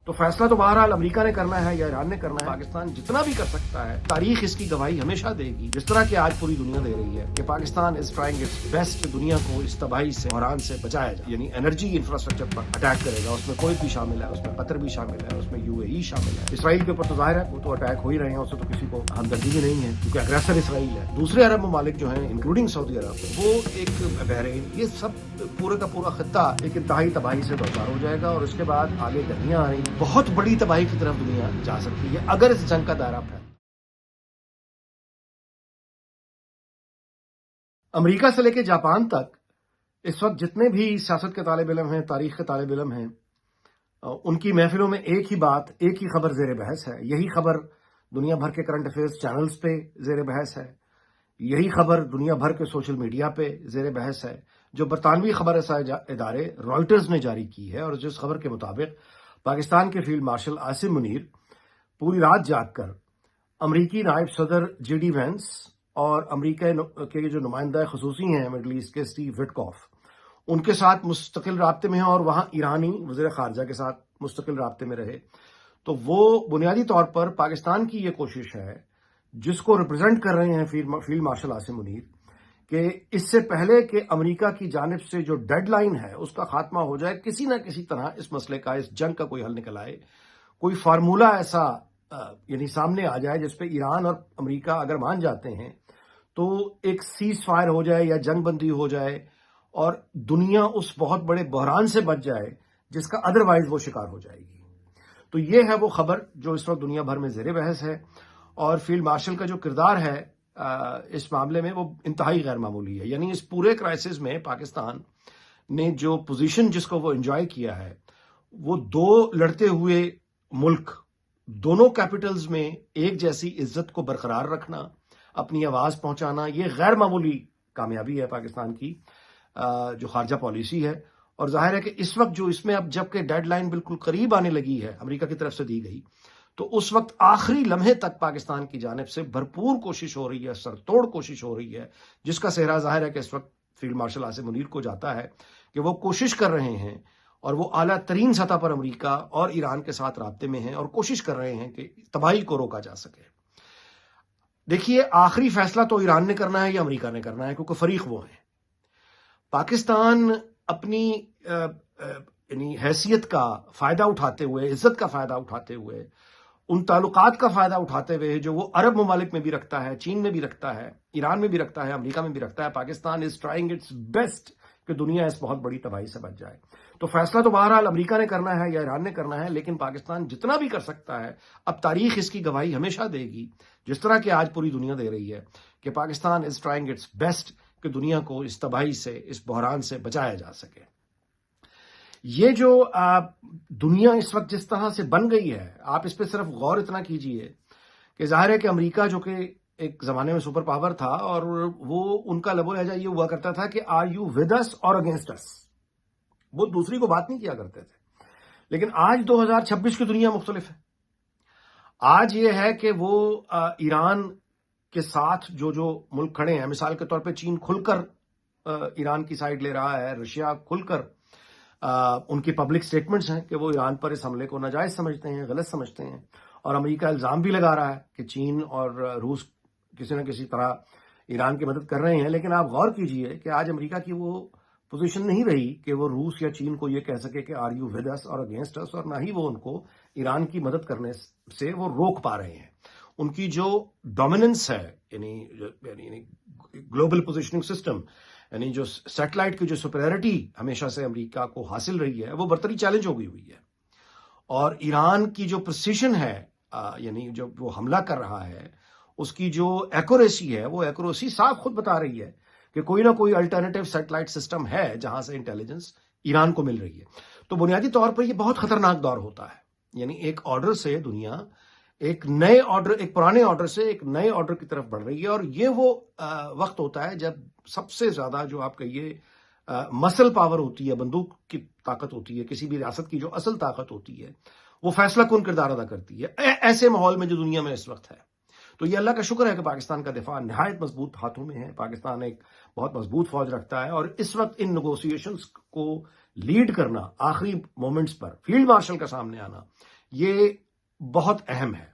تو فیصلہ تو بہرحال امریکہ نے کرنا ہے یا ایران نے کرنا ہے. پاکستان جتنا بھی کر سکتا ہے تاریخ اس کی گواہی ہمیشہ دے گی، جس طرح کہ آج پوری دنیا دے رہی ہے کہ Pakistan is trying its best دنیا کو اس تباہی سے بحران سے بچایا جائے. یعنی انرجی انفراسٹرکچر پر اٹیک کرے گا، اس میں کوئی بھی شامل ہے، اس میں قطر بھی شامل ہے، اس میں UAE شامل ہے. اسرائیل کے اوپر تو ظاہر ہے وہ تو اٹیک ہو ہی رہے ہیں، اس سے تو کسی کو ہمدردی بھی نہیں ہے کیونکہ اگریسر اسرائیل ہے. دوسرے عرب ممالک جو ہیں انکلوڈنگ سعودی عرب، وہ ایک بحرین، یہ سب پورے کا پورا خطہ ایک انتہائی تباہی سے دوچار ہو جائے گا اور اس کے بعد آگے گرمیاں آ رہی ہیں. بہت بڑی تباہی کی طرف دنیا جا سکتی ہے اگر اس جنگ کا دائرہ پھیلے. امریکہ سے لے کے جاپان تک اس وقت جتنے بھی سیاست کے طالب علم ہیں، تاریخ کے طالب علم ہیں، ان کی محفلوں میں ایک ہی بات، ایک ہی خبر زیر بحث ہے. یہی خبر دنیا بھر کے کرنٹ افیئرز چینلز پہ زیر بحث ہے. یہی خبر دنیا بھر کے سوشل میڈیا پہ زیر بحث ہے جو برطانوی خبر رسائی ادارے رائٹرز نے جاری کی ہے، اور جس خبر کے مطابق پاکستان کے فیلڈ مارشل عاصم منیر پوری رات جاگ کر امریکی نائب صدر JD وینس اور امریکہ کے جو نمائندہ خصوصی ہیں مڈل ایسٹ کے اسٹیو وٹکوف، ان کے ساتھ مستقل رابطے میں ہیں اور وہاں ایرانی وزیر خارجہ کے ساتھ مستقل رابطے میں رہے. تو وہ بنیادی طور پر پاکستان کی یہ کوشش ہے جس کو ریپرزینٹ کر رہے ہیں فیلڈ مارشل عاصم منیر، کہ اس سے پہلے کہ امریکہ کی جانب سے جو ڈیڈ لائن ہے اس کا خاتمہ ہو جائے، کسی نہ کسی طرح اس مسئلے کا، اس جنگ کا کوئی حل نکل آئے، کوئی فارمولہ ایسا یعنی سامنے آ جائے جس پہ ایران اور امریکہ اگر مان جاتے ہیں تو ایک سیز فائر ہو جائے یا جنگ بندی ہو جائے اور دنیا اس بہت بڑے بحران سے بچ جائے جس کا ادروائز وہ شکار ہو جائے گی. تو یہ ہے وہ خبر جو اس وقت دنیا بھر میں زیر بحث ہے، اور فیلڈ مارشل کا جو کردار ہے اس معاملے میں وہ انتہائی غیر معمولی ہے. یعنی اس پورے کرائسس میں پاکستان نے جو پوزیشن جس کو وہ انجوائے کیا ہے، وہ دو لڑتے ہوئے ملک، دونوں کیپٹلز میں ایک جیسی عزت کو برقرار رکھنا، اپنی آواز پہنچانا، یہ غیر معمولی کامیابی ہے پاکستان کی جو خارجہ پالیسی ہے. اور ظاہر ہے کہ اس وقت جو اس میں اب جب کہ ڈیڈ لائن بالکل قریب آنے لگی ہے، امریکہ کی طرف سے دی گئی، تو اس وقت آخری لمحے تک پاکستان کی جانب سے بھرپور کوشش ہو رہی ہے، سر توڑ کوشش ہو رہی ہے، جس کا صحرا ظاہر ہے کہ اس وقت فیلڈ مارشل عاصم منیر کو جاتا ہے کہ وہ کوشش کر رہے ہیں اور وہ اعلیٰ ترین سطح پر امریکہ اور ایران کے ساتھ رابطے میں ہیں اور کوشش کر رہے ہیں کہ تباہی کو روکا جا سکے. دیکھیے، آخری فیصلہ تو ایران نے کرنا ہے یا امریکہ نے کرنا ہے، کیونکہ فریق وہ ہیں. پاکستان اپنی یعنی حیثیت کا فائدہ اٹھاتے ہوئے، عزت کا فائدہ اٹھاتے ہوئے، ان تعلقات کا فائدہ اٹھاتے ہوئے جو وہ عرب ممالک میں بھی رکھتا ہے، چین میں بھی رکھتا ہے، ایران میں بھی رکھتا ہے، امریکہ میں بھی رکھتا ہے، Pakistan is trying its best کہ دنیا اس بہت بڑی تباہی سے بچ جائے. تو فیصلہ تو بہرحال امریکہ نے کرنا ہے یا ایران نے کرنا ہے، لیکن پاکستان جتنا بھی کر سکتا ہے اب تاریخ اس کی گواہی ہمیشہ دے گی، جس طرح کہ آج پوری دنیا دے رہی ہے کہ Pakistan is trying its best کہ دنیا کو اس تباہی سے، اس بحران سے بچایا جا سکے. یہ جو دنیا اس وقت جس طرح سے بن گئی ہے، آپ اس پہ صرف غور اتنا کیجئے کہ ظاہر ہے کہ امریکہ جو کہ ایک زمانے میں سپر پاور تھا، اور وہ ان کا لب و لہجہ یہ ہوا کرتا تھا کہ آر یو ود اس اور اگینسٹ اس، وہ دوسری کو بات نہیں کیا کرتے تھے. لیکن آج 2026 کی دنیا مختلف ہے. آج یہ ہے کہ وہ ایران کے ساتھ جو ملک کھڑے ہیں، مثال کے طور پہ چین کھل کر ایران کی سائڈ لے رہا ہے، رشیا کھل کر ان کی پبلک سٹیٹمنٹس ہیں کہ وہ ایران پر اس حملے کو ناجائز سمجھتے ہیں، غلط سمجھتے ہیں، اور امریکہ الزام بھی لگا رہا ہے کہ چین اور روس کسی نہ کسی طرح ایران کی مدد کر رہے ہیں. لیکن آپ غور کیجئے کہ آج امریکہ کی وہ پوزیشن نہیں رہی کہ وہ روس یا چین کو یہ کہہ سکے کہ آر یو ود اس اور اگینسٹ اس، اور نہ ہی وہ ان کو ایران کی مدد کرنے سے وہ روک پا رہے ہیں. ان کی جو ڈومیننس ہے، یعنی گلوبل پوزیشننگ سسٹم، یعنی جو سیٹلائٹ کی جو سپیریورٹی ہمیشہ سے امریکہ کو حاصل رہی ہے، وہ برتری چیلنج ہو گئی ہوئی ہے. اور ایران کی جو پریسیشن ہے، یعنی جو وہ حملہ کر رہا ہے، اس کی جو ایکوریسی ہے، وہ ایکوریسی صاف خود بتا رہی ہے کہ کوئی نہ کوئی الٹرنیٹیو سیٹلائٹ سسٹم ہے جہاں سے انٹیلیجنس ایران کو مل رہی ہے. تو بنیادی طور پر یہ بہت خطرناک دور ہوتا ہے. یعنی ایک آرڈر سے دنیا ایک نئے آرڈر، ایک پرانے آرڈر سے ایک نئے آرڈر کی طرف بڑھ رہی ہے. اور یہ وہ وقت ہوتا ہے جب سب سے زیادہ جو آپ کہیے مسل پاور ہوتی ہے، بندوق کی طاقت ہوتی ہے، کسی بھی ریاست کی جو اصل طاقت ہوتی ہے، وہ فیصلہ کن کردار ادا کرتی ہے ایسے ماحول میں جو دنیا میں اس وقت ہے. تو یہ اللہ کا شکر ہے کہ پاکستان کا دفاع نہایت مضبوط ہاتھوں میں ہے. پاکستان ایک بہت مضبوط فوج رکھتا ہے، اور اس وقت ان نیگوسیشنز کو لیڈ کرنا، آخری مومنٹس پر فیلڈ مارشل کا سامنے آنا، یہ بہت اہم ہے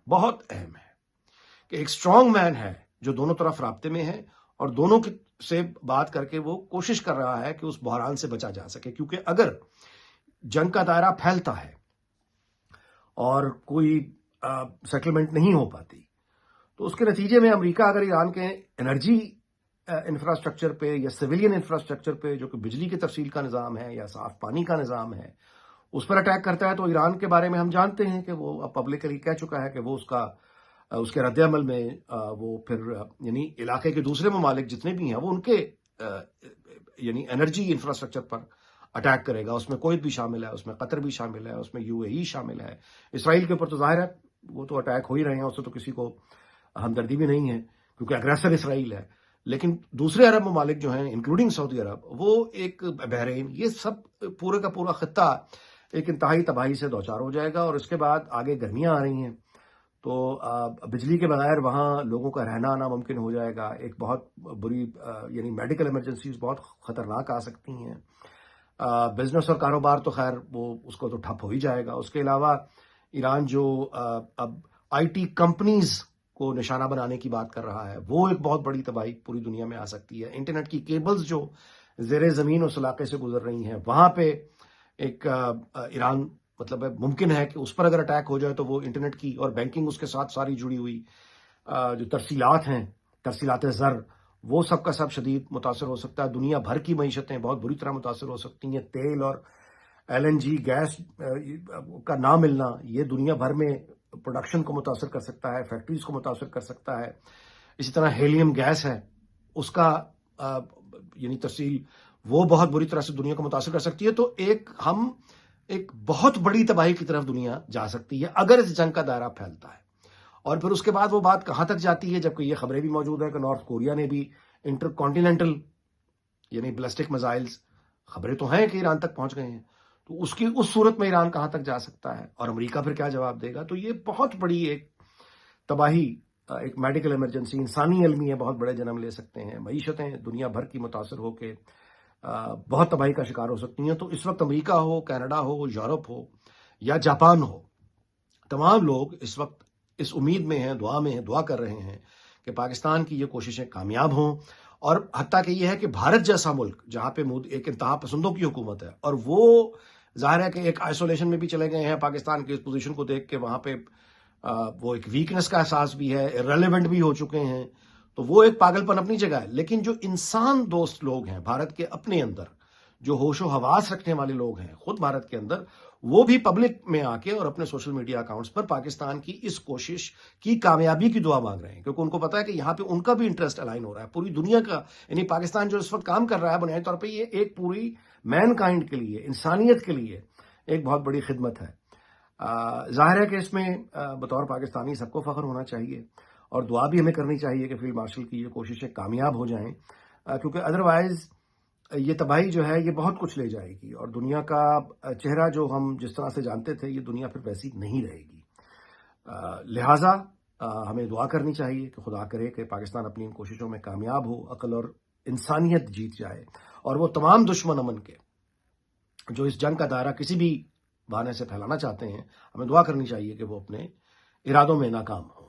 کہ ایک اسٹرانگ مین ہے جو دونوں طرف رابطے میں ہے اور دونوں سے بات کر کے وہ کوشش کر رہا ہے کہ اس بحران سے بچا جا سکے، کیونکہ اگر جنگ کا دائرہ پھیلتا ہے اور کوئی سیٹلمنٹ نہیں ہو پاتی تو اس کے نتیجے میں امریکہ اگر ایران کے انرجی انفراسٹرکچر پہ یا سویلین انفراسٹرکچر پہ جو کہ بجلی کی تفصیل کا نظام ہے یا صاف پانی کا نظام ہے اس پر اٹیک کرتا ہے، تو ایران کے بارے میں ہم جانتے ہیں کہ وہ پبلکلی کہہ چکا ہے کہ وہ اس کے رد عمل میں وہ پھر یعنی علاقے کے دوسرے ممالک جتنے بھی ہیں وہ ان کے یعنی انرجی انفراسٹرکچر پر اٹیک کرے گا۔ اس میں کویت بھی شامل ہے، اس میں قطر بھی شامل ہے، اس میں UAE شامل ہے، اسرائیل کے اوپر تو ظاہر ہے وہ تو اٹیک ہو ہی رہے ہیں، اس سے تو کسی کو ہمدردی بھی نہیں ہے کیونکہ اگریسر اسرائیل ہے۔ لیکن دوسرے عرب ممالک جو ہیں انکلوڈنگ سعودی عرب، وہ ایک بحرین، یہ سب پورے کا پورا خطہ ایک انتہائی تباہی سے دوچار ہو جائے گا۔ اور اس کے بعد آگے گرمیاں آ رہی ہیں تو بجلی کے بغیر وہاں لوگوں کا رہنا ناممکن ہو جائے گا، ایک بہت بری یعنی میڈیکل ایمرجنسیز بہت خطرناک آ سکتی ہیں۔ بزنس اور کاروبار تو خیر وہ اس کو تو ٹھپ ہو ہی جائے گا۔ اس کے علاوہ ایران جو اب IT کمپنیز کو نشانہ بنانے کی بات کر رہا ہے، وہ ایک بہت بڑی تباہی پوری دنیا میں آ سکتی ہے۔ انٹرنیٹ کی کیبلز جو زیر زمین اس علاقے سے گزر رہی ہیں، وہاں پہ ایک ایران مطلب ممکن ہے کہ اس پر اگر اٹیک ہو جائے تو وہ انٹرنیٹ کی اور بینکنگ اس کے ساتھ ساری جڑی ہوئی جو ترسیلات ہیں، ترسیلات زر، وہ سب کا سب شدید متاثر ہو سکتا ہے۔ دنیا بھر کی معیشتیں بہت بری طرح متاثر ہو سکتی ہیں۔ تیل اور LNG گیس کا نہ ملنا یہ دنیا بھر میں پروڈکشن کو متاثر کر سکتا ہے، فیکٹریز کو متاثر کر سکتا ہے۔ اسی طرح ہیلیم گیس ہے، اس کا یعنی ترسیل وہ بہت بری طرح سے دنیا کو متاثر کر سکتی ہے۔ تو ہم ایک بہت بڑی تباہی کی طرف دنیا جا سکتی ہے اگر اس جنگ کا دائرہ پھیلتا ہے۔ اور پھر اس کے بعد وہ بات کہاں تک جاتی ہے، جبکہ یہ خبریں بھی موجود ہیں کہ نارتھ کوریا نے بھی انٹر کانٹیننٹل یعنی بلسٹک میزائلز، خبریں تو ہیں کہ ایران تک پہنچ گئے ہیں، تو اس صورت میں ایران کہاں تک جا سکتا ہے اور امریکہ پھر کیا جواب دے گا۔ تو یہ بہت بڑی ایک تباہی، ایک میڈیکل ایمرجنسی، انسانی المیہ بہت بڑے جنم لے سکتے ہیں۔ معیشتیں دنیا بھر کی متاثر ہو کے بہت تباہی کا شکار ہو سکتی ہیں۔ تو اس وقت امریکہ ہو، کینیڈا ہو، یورپ ہو یا جاپان ہو، تمام لوگ اس وقت اس امید میں ہیں، دعا کر رہے ہیں کہ پاکستان کی یہ کوششیں کامیاب ہوں، اور حتیٰ کہ یہ ہے کہ بھارت جیسا ملک جہاں پہ ایک انتہا پسندوں کی حکومت ہے اور وہ ظاہر ہے کہ ایک آئسولیشن میں بھی چلے گئے ہیں، پاکستان کی اس پوزیشن کو دیکھ کے وہاں پہ وہ ایک ویکنس کا احساس بھی ہے، ریلیونٹ بھی ہو چکے ہیں، تو وہ ایک پاگل پن اپنی جگہ ہے۔ لیکن جو انسان دوست لوگ ہیں بھارت کے اپنے اندر، جو ہوش و حواس رکھنے والے لوگ ہیں خود بھارت کے اندر، وہ بھی پبلک میں آ کے اور اپنے سوشل میڈیا اکاؤنٹس پر پاکستان کی اس کوشش کی کامیابی کی دعا مانگ رہے ہیں، کیونکہ ان کو پتا ہے کہ یہاں پہ ان کا بھی انٹرسٹ الائن ہو رہا ہے پوری دنیا کا۔ یعنی پاکستان جو اس وقت کام کر رہا ہے بنیادی طور پہ یہ ایک پوری مین کائنڈ کے لیے، انسانیت کے لیے ایک بہت بڑی خدمت ہے۔ ظاہر ہے کہ اس میں بطور پاکستانی سب کو فخر ہونا چاہیے اور دعا بھی ہمیں کرنی چاہیے کہ فیلڈ مارشل کی یہ کوششیں کامیاب ہو جائیں، کیونکہ ادروائز یہ تباہی جو ہے یہ بہت کچھ لے جائے گی اور دنیا کا چہرہ جو ہم جس طرح سے جانتے تھے، یہ دنیا پھر ویسی نہیں رہے گی۔ لہٰذا ہمیں دعا کرنی چاہیے کہ خدا کرے کہ پاکستان اپنی ان کوششوں میں کامیاب ہو، عقل اور انسانیت جیت جائے، اور وہ تمام دشمن امن کے جو اس جنگ کا دائرہ کسی بھی بہانے سے پھیلانا چاہتے ہیں، ہمیں دعا کرنی چاہیے کہ وہ اپنے ارادوں میں ناکام ہوں۔